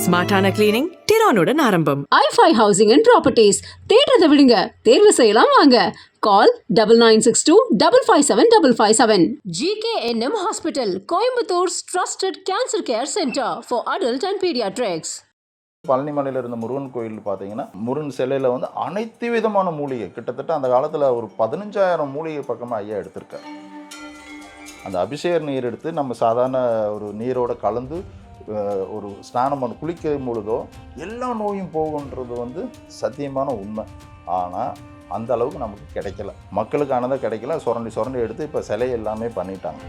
ஸ்மார்ட்டான cleaning டிரானுடன் ஆரம்பம். i5 housing and properties. தேடுறதை விடுங்க, தேர்வு செய்யலாம் வாங்க. கால் 9962557557. GKNM Hospital, Coimbator's trusted cancer care center for adult and pediatrics. பழனிமலையில் இருந்த முருகன் கோயில் பார்த்தீங்கன்னா முருகன் சிலையில் வந்து அனைத்து விதமான மூலிகை கிட்டத்தட்ட அந்த காலத்தில் ஒரு 15,000 மூலிகை பக்கமாக ஐயா எடுத்திருக்கார். அந்த அபிஷேக நீர் எடுத்து நம்ம சாதாரண ஒரு நீரோட கலந்து ஒரு ஸ்நானம் பண்ண குளிக்கும் பொழுதோ எல்லா நோயும் போகுன்றது வந்து சத்தியமான உண்மை. ஆனால் அந்த அளவுக்கு நமக்கு கிடைக்கல, மக்களுக்கானதாக கிடைக்கல. சுரண்டி எடுத்து இப்போ சிலை எல்லாமே பண்ணிட்டாங்க.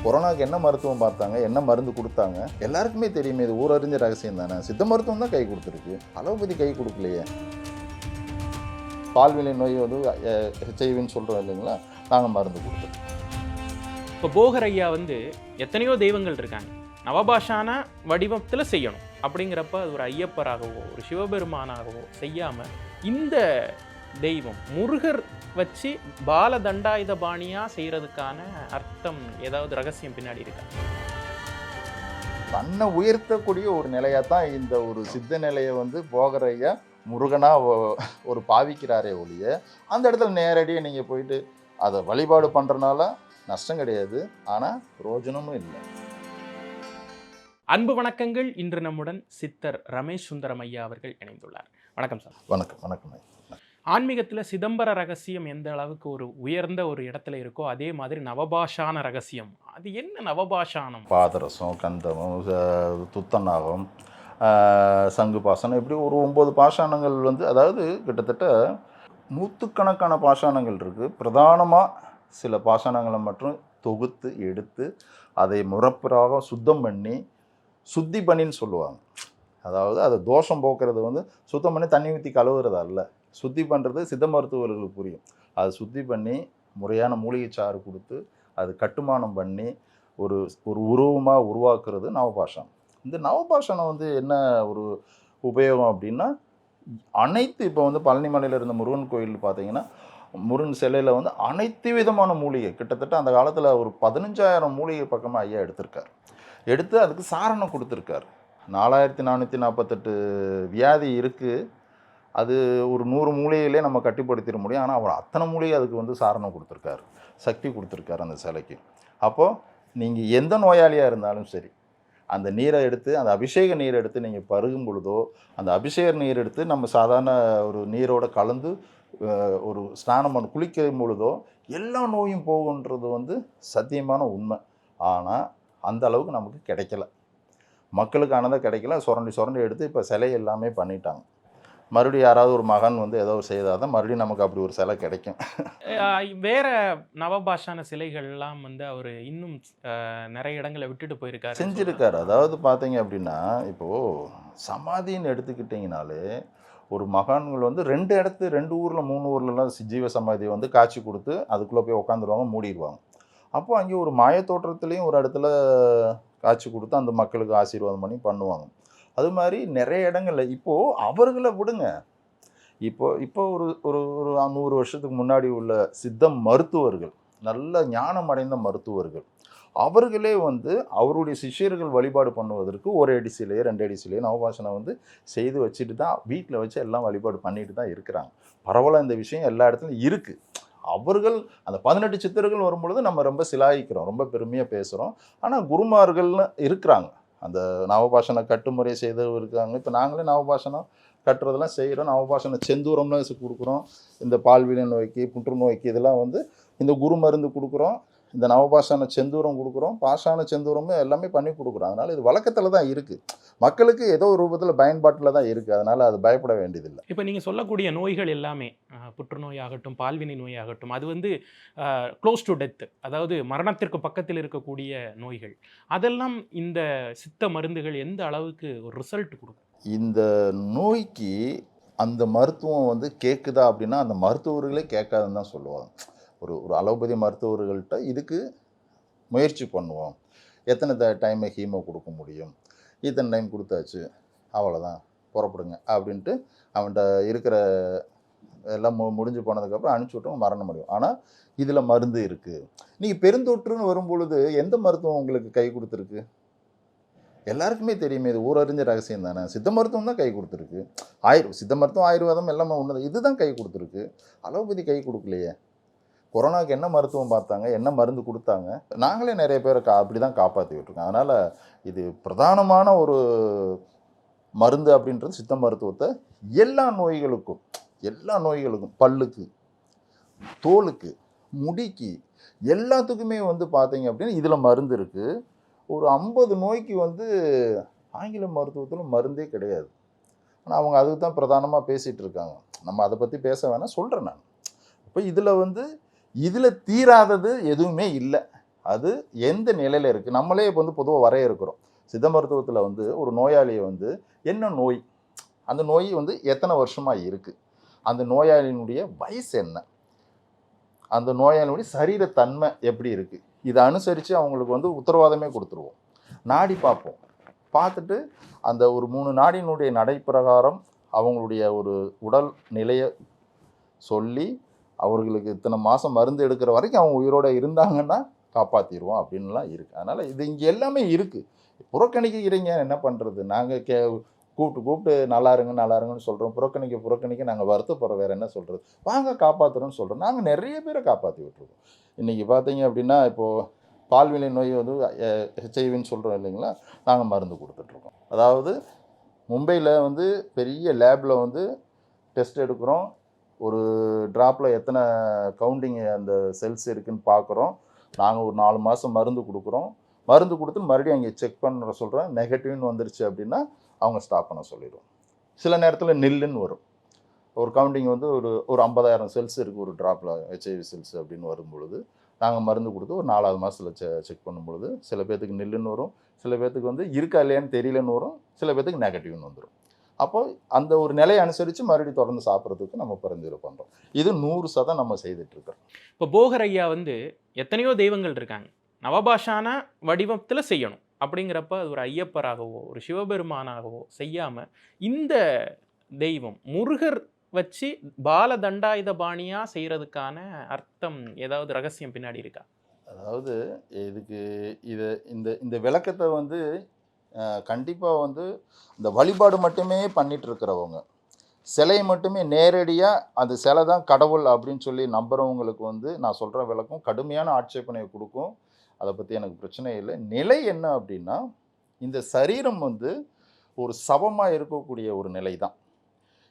கொரோனாவுக்கு என்ன மருத்துவம் பார்த்தாங்க, என்ன மருந்து கொடுத்தாங்க எல்லாருக்குமே தெரியுமே. இது ஊரறிஞ்ச ரகசியம் தானே. சித்த மருத்துவம் தான் கை கொடுத்துருக்கு, அலோபதி கை கொடுக்கலையே. பால்வினை நோய் வந்து ஹெச்ஐவின்னு சொல்கிறோம் இல்லைங்களா, நாங்கள் மருந்து கொடுத்துருக்கோம். இப்போ போகர் ஐயா வந்து எத்தனையோ தெய்வங்கள் இருக்காங்க, நவபாஷான வடிவத்தில் செய்யணும் அப்படிங்கிறப்ப அது ஒரு ஐயப்பராகவோ ஒரு சிவபெருமானாகவோ செய்யாமல் இந்த தெய்வம் முருகர் வச்சு பால தண்டாயுத பாணியாக செய்கிறதுக்கான அர்த்தம் ஏதாவது ரகசியம் பின்னாடி இருக்கா? தன்னை உயர்த்தக்கூடிய ஒரு நிலையாக தான் இந்த ஒரு சித்த நிலையை வந்து போகர் ஐயா முருகனாக ஒரு பாவிக்கிறாரே ஒழிய, அந்த இடத்துல நேரடியாக நீங்கள் போயிட்டு அதை வழிபாடு பண்ணுறனால நஷ்டம் கிடையாது, ஆனால் பிரோஜனமும் இல்லை. அன்பு வணக்கங்கள். இன்று நம்முடன் சித்தர் ரமேஷ் சுந்தரம் ஐயா அவர்கள் இணைந்துள்ளார். வணக்கம் சார். வணக்கம். வணக்கம். ஆன்மீகத்தில் சிதம்பர ரகசியம் எந்த அளவுக்கு ஒரு உயர்ந்த ஒரு இடத்துல இருக்கோ அதே மாதிரி நவபாஷான ரகசியம், அது என்ன நவபாஷானம்? பாதரசம், கந்தமம், துத்தநாகம், சங்கு பாசனம், இப்படி ஒரு 9 பாஷாணங்கள் வந்து, அதாவது கிட்டத்தட்ட நூற்றுக்கணக்கான பாஷாணங்கள் இருக்குது. பிரதானமாக சில பாஷாணங்களை மட்டும் தொகுத்து எடுத்து அதை முறப்புறாக சுத்தம் பண்ணி சுத்தி பண்ணின்னு சொல்லுவாங்க. அதாவது அதை தோஷம் போக்குறது வந்து சுத்தம் பண்ணி தண்ணி ஊற்றி கழுவுறது அல்ல, சுத்தி பண்ணுறது சித்த மருத்துவர்களுக்கு புரியும். அதை சுத்தி பண்ணி முறையான மூலிகை சாறு கொடுத்து அது கட்டுமானம் பண்ணி ஒரு ஒரு உருவமாக உருவாக்குறது நவபாஷானம். இந்த நவபாஷானம் வந்து என்ன ஒரு உபயோகம் அப்படின்னா, அனைத்து இப்போ வந்து பழனிமலையில் இருந்த முருகன் கோயில் பார்த்தீங்கன்னா முருகன் சிலையில் வந்து அனைத்து விதமான மூலிகை கிட்டத்தட்ட அந்த காலத்தில் ஒரு 15,000 மூலிகை பக்கமாக ஐயா எடுத்திருக்கார். எடுத்து அதுக்கு சாரணம் கொடுத்துருக்கார். 4448 வியாதி இருக்குது, அது ஒரு 100 மூலிகையிலே நம்ம கட்டுப்படுத்திட முடியும். ஆனால் அவர் அத்தனை மூலிகை அதுக்கு வந்து சாரணம் கொடுத்துருக்காரு, சக்தி கொடுத்துருக்காரு அந்த சிலைக்கு. அப்போது நீங்கள் எந்த நோயாளியாக இருந்தாலும் சரி, அந்த நீரை எடுத்து, அந்த அபிஷேக நீரை எடுத்து நீங்கள் பருகும் பொழுதோ, அந்த அபிஷேக நீர் எடுத்து நம்ம சாதாரண ஒரு நீரோட கலந்து ஒரு ஸ்நானம் பண்ண குளிக்கும் பொழுதோ எல்லா நோயும் போகுன்றது வந்து சத்தியமான உண்மை. ஆனால் அந்த அளவுக்கு நமக்கு கிடைக்கல, மக்களுக்கானதாக கிடைக்கல. சுரண்டி எடுத்து இப்போ சிலை எல்லாமே பண்ணிட்டாங்க. மறுபடியும் யாராவது ஒரு மகன் வந்து ஏதோ ஒரு செய்தால் தான் மறுபடியும் நமக்கு அப்படி ஒரு சிலை கிடைக்கும். வேற நவபாஷான சிலைகள்லாம் வந்து அவர் இன்னும் நிறைய இடங்களை விட்டுட்டு போயிருக்காரு, செஞ்சுருக்காரு. அதாவது பார்த்தீங்க அப்படின்னா, இப்போது சமாதின்னு எடுத்துக்கிட்டிங்கனாலே ஒரு மகான்கள் வந்து 2 ஊரில் 3 ஊர்லலாம் ஜீவ சமாதியை வந்து காட்சி கொடுத்து அதுக்குள்ளே போய் உட்காந்துருவாங்க, மூடிடுவாங்க. அப்போ அங்கே ஒரு மாய தோற்றத்துலேயும் ஒரு இடத்துல காட்சி கொடுத்து அந்த மக்களுக்கு ஆசீர்வாதம் பண்ணி பண்ணுவாங்க. அது மாதிரி நிறைய இடங்களில் இப்போது அவர்களை விடுங்க. இப்போ ஒரு ஒரு ஒரு 100 வருஷத்துக்கு முன்னாடி உள்ள சித்த மருத்துவர்கள், நல்ல ஞானம் அடைந்த மருத்துவர்கள், அவர்களே வந்து அவருடைய சிஷ்யர்கள் வழிபாடு பண்ணுவதற்கு 1 அடி சிலையோ 2 அடி சிலையோ நவபாஷனம் வந்து செய்து வச்சுட்டு தான் வீட்டில் வச்சு எல்லாம் வழிபாடு பண்ணிட்டு தான் இருக்கிறாங்க. பரவாயில்ல, இந்த விஷயம் எல்லா இடத்துலையும் இருக்குது. அவர்கள் அந்த 18 சித்தர்கள் வரும்பொழுது நம்ம ரொம்ப சிலாயிக்கிறோம், ரொம்ப பெருமையாக பேசுகிறோம். ஆனால் குருமார்கள்னு இருக்கிறாங்க, அந்த நவபாஷண கட்டுமுறை செய்தவர் இருக்காங்க. இப்போ நாங்களே நவபாஷணம் கட்டுறதெல்லாம் செய்கிறோம். நவபாஷண செந்தூரம்னு கொடுக்குறோம். இந்த பால்வினை நோய்க்கு, புற்றுநோய்க்கு இதெல்லாம் வந்து இந்த குரு மருந்து கொடுக்குறோம். இந்த நவபாஷான செந்தூரம் கொடுக்குறோம், பாஷான செந்தூரமும் எல்லாமே பண்ணி கொடுக்குறோம். அதனால் இது வழக்கத்தில் தான் இருக்குது, மக்களுக்கு ஏதோ ஒரு ரூபத்தில் பயன்பாட்டில் தான் இருக்குது. அதனால் அது பயப்பட வேண்டியதில்லை. இப்போ நீங்கள் சொல்லக்கூடிய நோய்கள் எல்லாமே புற்றுநோய் ஆகட்டும், பால்வினை நோய் ஆகட்டும், அது வந்து க்ளோஸ் டு டெத், அதாவது மரணத்திற்கு பக்கத்தில் இருக்கக்கூடிய நோய்கள், அதெல்லாம் இந்த சித்த மருந்துகள் எந்த அளவுக்கு ஒரு ரிசல்ட் கொடுக்கும்? இந்த நோய்க்கு அந்த மருத்துவம் வந்து கேட்குதா அப்படின்னா அந்த மருத்துவர்களே கேட்காதுன்னு தான் சொல்லுவாங்க. ஒரு அலோபதி மருத்துவர்கள்ட்ட இதுக்கு முயற்சி பண்ணுவோம், எத்தனை டைமை ஹீமோ கொடுக்க முடியும், இத்தனை டைம் கொடுத்தாச்சு, அவ்வளோதான் புறப்படுங்க அப்படின்ட்டு அவன்கிட்ட இருக்கிற எல்லாம் முடிஞ்சு போனதுக்கப்புறம் அனுப்பிச்சி விட்டோம், மரணம் அடையும். ஆனால் இதில் மருந்து இருக்குது. நீங்கள் பெருந்தொற்றுன்னு வரும்பொழுது எந்த மருத்துவம் உங்களுக்கு கை கொடுத்துருக்கு? எல்லாருக்குமே தெரியுமே, இது ஊரறிஞ்ச ரகசியம் தானே. சித்த மருத்துவம் தான் கை கொடுத்துருக்கு. சித்த மருத்துவம் ஆயுர்வேதம் எல்லாமே ஒன்று, இதுதான் கை கொடுத்துருக்கு. அலோபதி கை கொடுக்கலையே. கொரோனாவுக்கு என்ன மருத்துவம் பார்த்தாங்க, என்ன மருந்து கொடுத்தாங்க, நாங்களே நிறைய பேரை அப்படி தான் காப்பாற்றி விட்டுருக்கோம். அதனால் இது பிரதானமான ஒரு மருந்து அப்படின்றது சித்த மருத்துவத்தை எல்லா நோய்களுக்கும் பல்லுக்கு, தோலுக்கு, முடிக்கு, எல்லாத்துக்குமே வந்து பார்த்தீங்க அப்படின்னா இதில் மருந்து இருக்குது. ஒரு 50 நோய்க்கு வந்து ஆங்கில மருத்துவத்தில் மருந்தே கிடையாது. ஆனால் அவங்க அதுக்கு தான் பிரதானமாக பேசிகிட்டு இருக்காங்க. நம்ம அதை பற்றி பேச வேணாம், சொல்கிறேன் நான். இப்போ இதில் தீராதது எதுவுமே இல்லை. அது எந்த நிலையில் இருக்குது, நம்மளே இப்போ வந்து பொதுவாக வரையறுக்கிறோம். சித்த மருத்துவத்தில் வந்து ஒரு நோயாளியை வந்து என்ன நோய், அந்த நோய் வந்து எத்தனை வருஷமாக இருக்குது, அந்த நோயாளியினுடைய வயசு என்ன, அந்த நோயாளியினுடைய சரீரத்தன்மை எப்படி இருக்குது, இதை அனுசரித்து அவங்களுக்கு வந்து உத்தரவாதமே கொடுத்துருவோம். நாடி பார்ப்போம். பார்த்துட்டு அந்த ஒரு 3 நாடியினுடைய நடைப்பிரகாரம் அவங்களுடைய ஒரு உடல் நிலையை சொல்லி அவர்களுக்கு இத்தனை மாதம் மருந்து எடுக்கிற வரைக்கும் அவங்க உயிரோடு இருந்தாங்கன்னா காப்பாற்றிடுவோம் அப்படின்லாம் இருக்குது. அதனால் இது இங்கே எல்லாமே இருக்குது. புறக்கணிக்கிறீங்க, என்ன பண்ணுறது? நாங்கள் கூப்பிட்டு நல்லா இருங்கன்னு சொல்கிறோம். புறக்கணிக்க நாங்கள் வருத்தப்படுறோம். வேறு என்ன சொல்கிறது? வாங்க காப்பாற்றுறோன்னு சொல்கிறோம். நாங்கள் நிறைய பேரை காப்பாற்றி விட்டுருக்கோம். இன்றைக்கி பார்த்தீங்க அப்படின்னா இப்போது பால்வினை நோய் வந்து ஹெச்ஐவின்னு சொல்கிறோம் இல்லைங்களா, நாங்கள் மருந்து கொடுத்துட்ருக்கோம். அதாவது மும்பையில் வந்து பெரிய லேபில் வந்து டெஸ்ட் எடுக்கிறோம். ஒரு ட்ராப்பில் எத்தனை கவுண்டிங் அந்த செல்ஸ் இருக்குதுன்னு பார்க்குறோம். நாங்கள் ஒரு 4 மாதம் மருந்து கொடுக்குறோம். மருந்து கொடுத்து மறுபடியும் அங்கே செக் பண்ணுற சொல்கிறோம். நெகட்டிவ்னு வந்துருச்சு அப்படின்னா அவங்க ஸ்டாப் பண்ண சொல்லிடுவோம். சில நேரத்தில் நில்லுன்னு வரும். ஒரு கவுண்டிங் வந்து ஒரு 50,000 செல்ஸ் இருக்குது ஒரு ட்ராப்பில் ஹெச்ஐவி செல்ஸ் அப்படின்னு வரும்பொழுது நாங்கள் மருந்து கொடுத்து ஒரு 4வது மாதத்தில் செக் பண்ணும்பொழுது சில பேர்த்துக்கு நில்லுன்னு வரும், சில பேர்த்துக்கு வந்து இருக்கா இல்லையான்னு தெரியலன்னு வரும், சில பேர்த்துக்கு நெகட்டிவ்னு வந்துடும். அப்போது அந்த ஒரு நிலையை அனுசரித்து மறுபடியும் தொடர்ந்து சாப்பிட்றதுக்கு நம்ம பரிந்துரை பண்ணுறோம். இது 100% நம்ம செய்துட்ருக்கோம். இப்போ போகர் ஐயா வந்து எத்தனையோ தெய்வங்கள் இருக்காங்க, நவபாஷான வடிவத்தில் செய்யணும் அப்படிங்கிறப்ப அது ஒரு ஐயப்பராகவோ ஒரு சிவபெருமானாகவோ செய்யாமல் இந்த தெய்வம் முருகர் வச்சு பால தண்டாயுத பாணியாக செய்கிறதுக்கான அர்த்தம் ஏதாவது ரகசியம் பின்னாடி இருக்கா? அதாவது இதுக்கு இந்த விளக்கத்தை வந்து கண்டிப்பாக வந்து இந்த வழிபாடு மட்டுமே பண்ணிகிட்டு இருக்கிறவங்க, சிலையை மட்டுமே நேரடியாக அந்த சிலை தான் கடவுள் அப்படின்னு சொல்லி நம்புகிறவங்களுக்கு வந்து நான் சொல்கிற விளக்கம் கடுமையான ஆட்சேபனையை கொடுக்கும். அதை பற்றி எனக்கு பிரச்சனை இல்லை. நிலை என்ன அப்படின்னா, இந்த சரீரம் வந்து ஒரு சவமாக இருக்கக்கூடிய ஒரு நிலை தான்.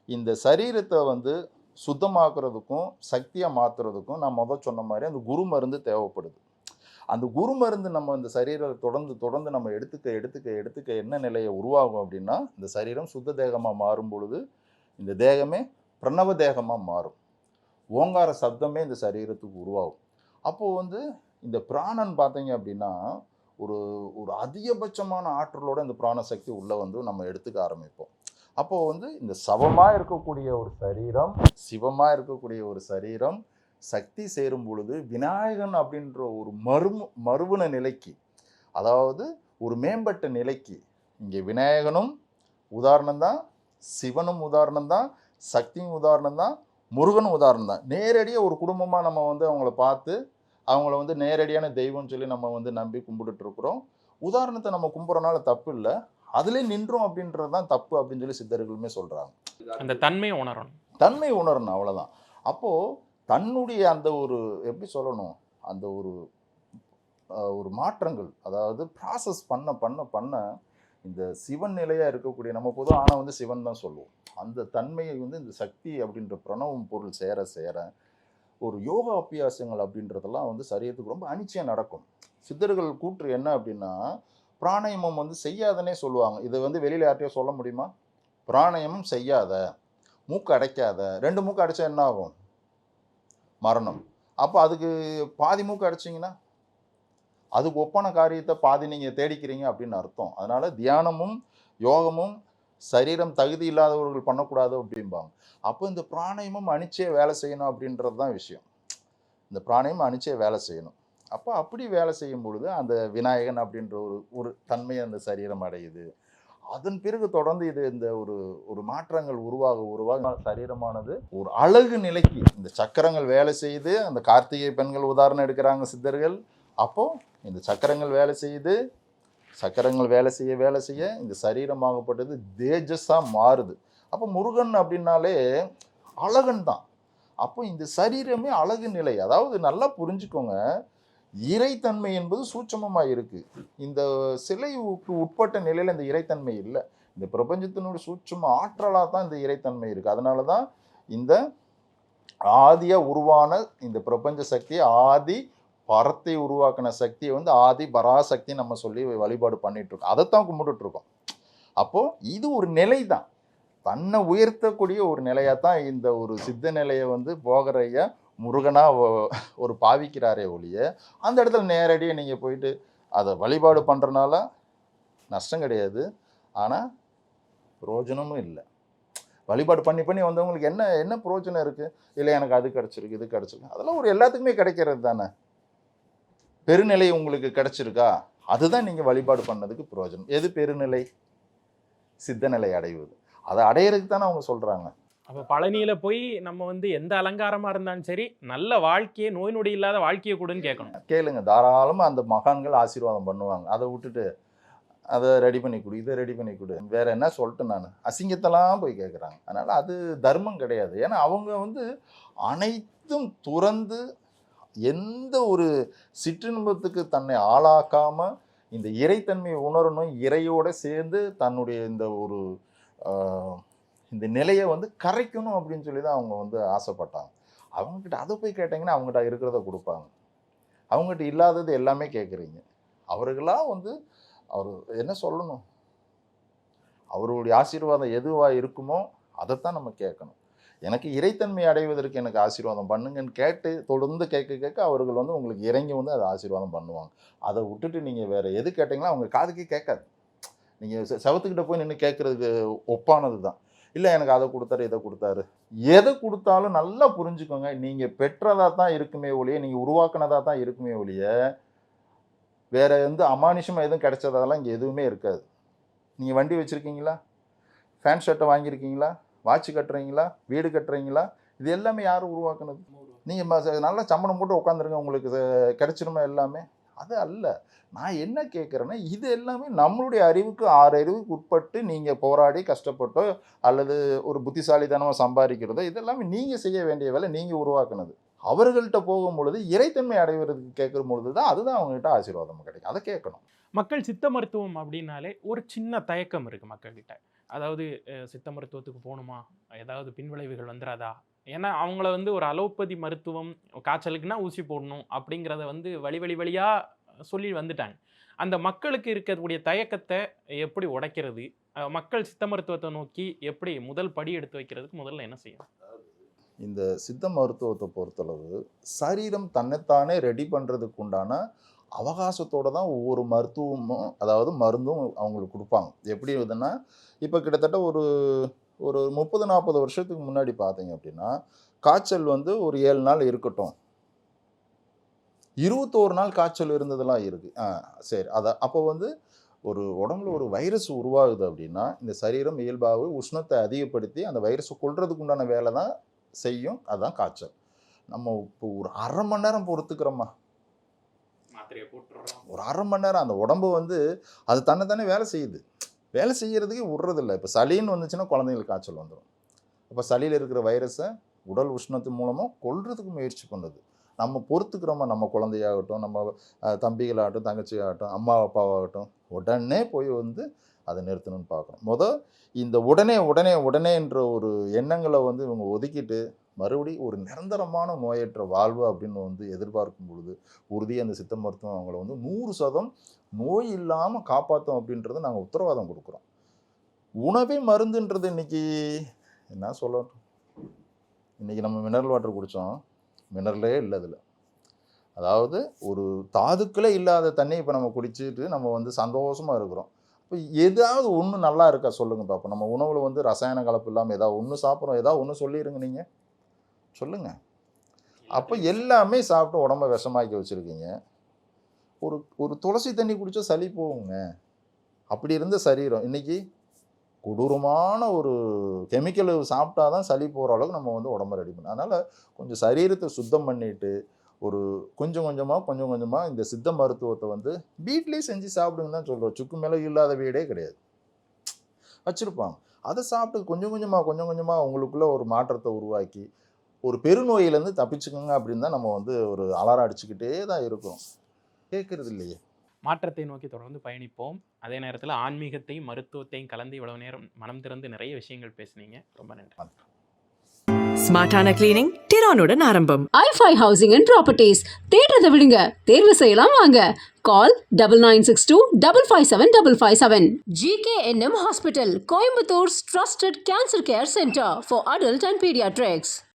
இந்த சரீரத்தை வந்து சுத்தமாக்குறதுக்கும் சக்தியாக மாற்றுறதுக்கும் நான் சொன்ன மாதிரி அந்த குரு மருந்து தேவைப்படுது. அந்த குரு மருந்து நம்ம இந்த சரீரத்தை தொடர்ந்து நம்ம எடுத்துக்க என்ன நிலையை உருவாகும் அப்படின்னா, இந்த சரீரம் சுத்த தேகமாக மாறும் பொழுது இந்த தேகமே பிரணவ தேகமாக மாறும். ஓங்கார சப்தமே இந்த சரீரத்துக்கு உருவாகும். அப்போது வந்து இந்த பிராணன் பார்த்தீங்க அப்படின்னா ஒரு அதிகபட்சமான ஆற்றலோட இந்த பிராண சக்தி உள்ளே வந்து நம்ம எடுத்துக்க ஆரம்பிப்போம். அப்போது வந்து இந்த சவமாக இருக்கக்கூடிய ஒரு சரீரம், சிவமாக இருக்கக்கூடிய ஒரு சரீரம் சக்தி சேரும் பொழுது விநாயகன் அப்படின்ற ஒரு மறுபுன நிலைக்கு, அதாவது ஒரு மேம்பட்ட நிலைக்கு, இங்கே விநாயகனும் உதாரணம்தான், சிவனும் உதாரணம்தான், சக்தியும் உதாரணம்தான், முருகனும் உதாரணம் தான். நேரடியாக ஒரு குடும்பமாக நம்ம வந்து அவங்கள பார்த்து அவங்கள வந்து நேரடியான தெய்வம்னு சொல்லி நம்ம வந்து நம்பி கும்பிட்டுட்டு இருக்கிறோம். உதாரணத்தை நம்ம கும்பிட்றனால தப்பு இல்லை, அதுலேயே நின்றோம் அப்படின்றது தான் தப்பு அப்படின்னு சொல்லி சித்தர்களுமே சொல்கிறாங்க. அந்த தன்மையை உணரணும் அவ்வளோதான். அப்போது தன்னுடைய அந்த ஒரு எப்படி சொல்லணும், அந்த ஒரு மாற்றங்கள், அதாவது ப்ராசஸ் பண்ண இந்த சிவன் நிலையாக இருக்கக்கூடிய நம்ம பொதுவாக ஆனால் வந்து சிவன் தான் சொல்லுவோம். அந்த தன்மையை வந்து இந்த சக்தி அப்படின்ற பிரணவம் பொருள் சேர ஒரு யோகா அபியாசங்கள் அப்படின்றதெல்லாம் வந்து சரீரத்துக்கு ரொம்ப அனிச்சையாக நடக்கும். சித்தர்கள் கூற்று என்ன அப்படின்னா, பிராணாயாமம் வந்து செய்யாதனே சொல்லுவாங்க. இதை வந்து வெளியில் யார்ட்டையோ சொல்ல முடியுமா? பிராணாயாமம் செய்யாத, மூக்கு அடைக்காத. 2 மூக்கு அடைச்சா என்ன ஆகும்? மரணம். அப்போ அதுக்கு பாதி மூக்கு அடைச்சிங்கன்னா அதுக்கு ஒப்பான காரியத்தை பாதி நீங்கள் தேடிக்கிறீங்க அப்படின்னு அர்த்தம். அதனால் தியானமும் யோகமும் சரீரம் தகுதி இல்லாதவர்கள் பண்ணக்கூடாது அப்படிம்பாங்க. அப்போ இந்த பிராணாயாமம் அனிச்சே வேலை செய்யணும் அப்படின்றது தான் விஷயம். இந்த பிராணாயாமம் அனிச்சே வேலை செய்யணும். அப்போ அப்படி வேலை செய்யும் பொழுது அந்த விநாயகன் அப்படின்ற ஒரு தன்மை அந்த சரீரம் அடையுது. அதன் பிறகு தொடர்ந்து இந்த ஒரு மாற்றங்கள் உருவாக சரீரமானது ஒரு அழகு நிலைக்கு இந்த சக்கரங்கள் வேலை செய்து, அந்த கார்த்திகை பெண்கள் உதாரணம் எடுக்கிறாங்க சித்தர்கள். அப்போது இந்த சக்கரங்கள் வேலை செய்து சக்கரங்கள் வேலை செய்ய இந்த சரீரமாகப்பட்டது தேஜஸாக மாறுது. அப்போ முருகன் அப்படின்னாலே அழகன் தான். அப்போ இந்த சரீரமே அழகு நிலை. அதாவது நல்லா புரிஞ்சுக்கோங்க, இறைத்தன்மை என்பது சூட்சமமாக இருக்குது. இந்த சிலைக்கு உட்பட்ட நிலையில் இந்த இறைத்தன்மை இல்லை. இந்த பிரபஞ்சத்தினுடைய சூட்சம ஆற்றலாக தான் இந்த இறைத்தன்மை இருக்குது. அதனால தான் இந்த ஆதியாக உருவான இந்த பிரபஞ்ச சக்தி, ஆதி பரத்தை உருவாக்கின சக்தியை வந்து ஆதி பராசக்தி நம்ம சொல்லி வழிபாடு பண்ணிகிட்ருக்கோம். அதைத்தான் கும்பிட்டுட்ருக்கோம். அப்போது இது ஒரு நிலை தான், தன்னை உயர்த்தக்கூடிய ஒரு நிலையாக தான் இந்த ஒரு சித்த நிலையை வந்து போகரையா முருகனாக ஒரு பாவிக்கிறாரே ஒழிய, அந்த இடத்துல நேரடியாக நீங்கள் போயிட்டு அதை வழிபாடு பண்ணுறனால நஷ்டம் கிடையாது, ஆனால் பிரயோஜனமும் இல்லை. வழிபாடு பண்ணி வந்தவங்களுக்கு என்ன பிரயோஜனம் இருக்குது? இல்லை எனக்கு அது கிடச்சிருக்கு, இது கிடச்சிருக்கு, அதெல்லாம் ஒரு எல்லாத்துக்குமே கிடைக்கிறது தானே. பெருநிலை உங்களுக்கு கிடச்சிருக்கா, அதுதான் நீங்கள் வழிபாடு பண்ணதுக்கு பிரயோஜனம். எது பெருநிலை? சித்தநிலை அடைவது. அதை அடையிறதுக்கு தானே அவங்க சொல்கிறாங்க. அப்போ பழனியில் போய் நம்ம வந்து எந்த அலங்காரமாக இருந்தாலும் சரி, நல்ல வாழ்க்கையை, நோய் நொடி இல்லாத வாழ்க்கையை கூடன்னு கேட்கணும். கேளுங்க, தாராளமாக அந்த மகான்கள் ஆசீர்வாதம் பண்ணுவாங்க. அதை விட்டுட்டு அதை ரெடி பண்ணி கொடு, இதை ரெடி பண்ணி கொடு, வேற என்ன சொல்லிட்டு நான் அசிங்கத்தெல்லாம் போய் கேட்குறாங்க. அதனால் அது தர்மம் கிடையாது. ஏன்னா அவங்க வந்து அனைத்தும் துறந்து எந்த ஒரு சிற்றின்பத்துக்கு தன்னை ஆளாக்காமல் இந்த இறைத்தன்மையை உணரணும், இறையோடு சேர்ந்து தன்னுடைய இந்த நிலையை வந்து கரைக்கணும் அப்படின்னு சொல்லி தான் அவங்க வந்து ஆசைப்பட்டாங்க. அவங்கக்கிட்ட அதை போய் கேட்டிங்கன்னா அவங்ககிட்ட இருக்கிறத கொடுப்பாங்க. அவங்ககிட்ட இல்லாதது எல்லாமே கேட்குறீங்க. அவர்களாக வந்து அவர் என்ன சொல்லணும், அவருடைய ஆசீர்வாதம் எதுவாக இருக்குமோ அதைத்தான் நம்ம கேட்கணும். எனக்கு இறைத்தன்மை அடைவதற்கு எனக்கு ஆசீர்வாதம் பண்ணுங்கன்னு கேட்டு தொடர்ந்து கேட்க அவர்கள் வந்து உங்களுக்கு இறங்கி வந்து அதை ஆசீர்வாதம் பண்ணுவாங்க. அதை விட்டுட்டு நீங்கள் வேறு எது கேட்டிங்களோ அவங்க காதுக்கே கேட்காது. நீங்கள் செவத்துக்கிட்ட போய் நின்று கேட்குறதுக்கு ஒப்பானது தான். இல்லை எனக்கு அதை கொடுத்தாரு, இதை கொடுத்தாரு, எதை கொடுத்தாலும் நல்லா புரிஞ்சுக்கோங்க, நீங்கள் பெற்றதாக தான் இருக்குமே ஒழிய, நீங்கள் உருவாக்குனதாக தான் இருக்குமே ஒழிய, வேறு வந்து அமானுஷமாக எதுவும் கிடைச்சதெல்லாம் இங்கே எதுவுமே இருக்காது. நீங்கள் வண்டி வச்சுருக்கீங்களா, ஃபேன் ஷர்ட்டை வாங்கியிருக்கீங்களா, வாட்ச் கட்டுறீங்களா, வீடு கட்டுறீங்களா, இது எல்லாமே யாரும் உருவாக்குனது? நீங்கள் நல்லா சம்பளம் போட்டு உட்காந்துருங்க, உங்களுக்கு கிடைச்சிருமா எல்லாமே? அது அல்ல. நான் என்ன கேட்குறேன்னா, இது எல்லாமே நம்மளுடைய அறிவுக்கு 6 அறிவுக்கு உட்பட்டு நீங்கள் போராடி கஷ்டப்பட்டோ அல்லது ஒரு புத்திசாலித்தனமாக சம்பாதிக்கிறதோ இதெல்லாமே நீங்கள் செய்ய வேண்டிய வேலை, நீங்கள் உருவாக்குனது. அவர்கள்ட்ட போகும் பொழுது இறைத்தன்மை அடைவதற்கு கேட்குற பொழுது தான் அதுதான் அவங்ககிட்ட ஆசீர்வாதம் கிடைக்கும். அதை கேட்கணும். மக்கள் சித்த மருத்துவம் அப்படின்னாலே ஒரு சின்ன தயக்கம் இருக்குது மக்கள்கிட்ட. அதாவது சித்த மருத்துவத்துக்கு போகணுமா, ஏதாவது பின்விளைவுகள் வந்துடாதா? ஏன்னா அவங்கள வந்து ஒரு அலோபதி மருத்துவம், காய்ச்சலுக்குன்னா ஊசி போடணும் அப்படிங்கிறத வந்து வழியாக சொல்லி வந்துட்டாங்க. அந்த மக்களுக்கு இருக்கக்கூடிய தயக்கத்தை எப்படி உடைக்கிறது? மக்கள் சித்த மருத்துவத்தை நோக்கி எப்படி முதல் படி எடுத்து வைக்கிறதுக்கு முதல்ல என்ன செய்யணும்? இந்த சித்த மருத்துவத்தை பொறுத்தளவு சரீரம் தன்னைத்தானே ரெடி பண்ணுறதுக்கு உண்டான அவகாசத்தோடு தான் ஒவ்வொரு மருத்துவமும், அதாவது மருந்தும் அவங்களுக்கு கொடுப்பாங்க. எப்படி இதுன்னா, இப்போ கிட்டத்தட்ட ஒரு 30-40 வருஷத்துக்கு முன்னாடி பார்த்தீங்க அப்படின்னா, காய்ச்சல் வந்து ஒரு 7 நாள் இருக்கட்டும், 21 நாள் காய்ச்சல் இருந்ததெல்லாம் இருக்குது. சரி, அப்போ வந்து ஒரு உடம்புல ஒரு வைரஸ் உருவாகுது அப்படின்னா, இந்த சரீரம் இயல்பாகவே உஷ்ணத்தை அதிகப்படுத்தி அந்த வைரஸை கொல்றதுக்கு உண்டான வேலை தான் செய்யும். அதுதான் காய்ச்சல். நம்ம இப்போ ஒரு 1/2 மணி நேரம் பொறுத்துக்கிறோமா, ஒரு 1/2 மணி நேரம் அந்த உடம்பு வந்து அது தன்னை வேலை செய்யுது. வேலை செய்கிறதுக்கே விட்றதில்லை. இப்போ சளின்னு வந்துச்சுன்னா குழந்தைங்களுக்கு காய்ச்சல் வந்துடும். இப்போ சளியில் இருக்கிற வைரஸை உடல் உஷ்ணத்து மூலமாக கொல்றதுக்கு முயற்சி பண்ணுது. நம்ம பொறுத்துக்கிறோமா, நம்ம குழந்தையாகட்டும், நம்ம தம்பிகளாகட்டும், தங்கச்சியாகட்டும், அம்மா அப்பாவாகட்டும், உடனே போய் வந்து அதை நிறுத்தணும்னு பார்க்கணும். இந்த உடனேன்ற ஒரு எண்ணங்களை வந்து இவங்க ஒதுக்கிட்டு மறுபடியும் ஒரு நிரந்தரமான நோயற்ற வாழ்வு அப்படின்னு வந்து எதிர்பார்க்கும் பொழுது உறுதியாக அந்த சித்த மருத்துவம் அவங்கள வந்து 100% நோய் இல்லாமல் காப்பாற்றும் அப்படின்றத நாங்கள் உத்தரவாதம் கொடுக்குறோம். உணவே மருந்துன்றது இன்றைக்கி என்ன சொல்லட்டும், இன்றைக்கி நம்ம மினரல் வாட்டர் குடித்தோம், மினரலே இல்லை அதில். அதாவது ஒரு தாதுக்களே இல்லாத தண்ணி இப்போ நம்ம குடிச்சிட்டு நம்ம வந்து சந்தோஷமாக இருக்கிறோம். இப்போ ஏதாவது ஒன்று நல்லா இருக்கா சொல்லுங்கள் பார்ப்போம். நம்ம உணவில் வந்து ரசாயன கலப்பு இல்லாமல் ஏதாவது ஒன்று சாப்பிட்றோம், ஏதாவது ஒன்று சொல்லிடுங்க, நீங்கள் சொல்லுங்கள். அப்போ எல்லாமே சாப்பிட்டு உடம்பை விஷமாக்கி வச்சுருக்கீங்க. ஒரு துளசி தண்ணி குடித்தா சளி போகுங்க. அப்படி இருந்த சரீரம் இன்றைக்கி கொடூரமான ஒரு கெமிக்கல் சாப்பிட்டா தான் சளி போகிற அளவுக்கு நம்ம வந்து உடம்பை ரெடி பண்ணோம். அதனால் கொஞ்சம் சரீரத்தை சுத்தம் பண்ணிவிட்டு ஒரு கொஞ்சம் கொஞ்சமாக இந்த சித்த மருத்துவத்தை வந்து வீட்லேயே செஞ்சு சாப்பிடுங்க தான் சொல்கிறோம். சுக்கு மிளகு இல்லாத வீடே கிடையாது, வச்சுருப்பாங்க. அதை சாப்பிட்டு கொஞ்சம் கொஞ்சமாக உங்களுக்குள்ள ஒரு மாற்றத்தை உருவாக்கி ஒரு பெருநோயிலேருந்து தப்பிச்சுக்கோங்க அப்படின்னு தான் நம்ம வந்து ஒரு அலாரம் அடிச்சுக்கிட்டே தான் இருக்கோம். கேட்கறது இல்லையே. மாற்றத்தை நோக்கி தொடர்ந்து பயணிப்போம். அதே நேரத்தில் ஆன்மீகத்தையும் மருத்துவத்தையும் கலந்து இவ்வளவு நேரம் மனம் திறந்து நிறைய விஷயங்கள் பேசுனீங்க. ரொம்ப நன்றி. ஸ்மார்ட்டான கிளீனிங் டிரானுடன் ஆரம்பம். i5 housing and properties. தேடுறதை விடுங்க, தேர்வு செய்யலாம் வாங்க. கால் 9962 557 557. GKNM Hospital, Coimbator's trusted cancer care center for adult and pediatrics.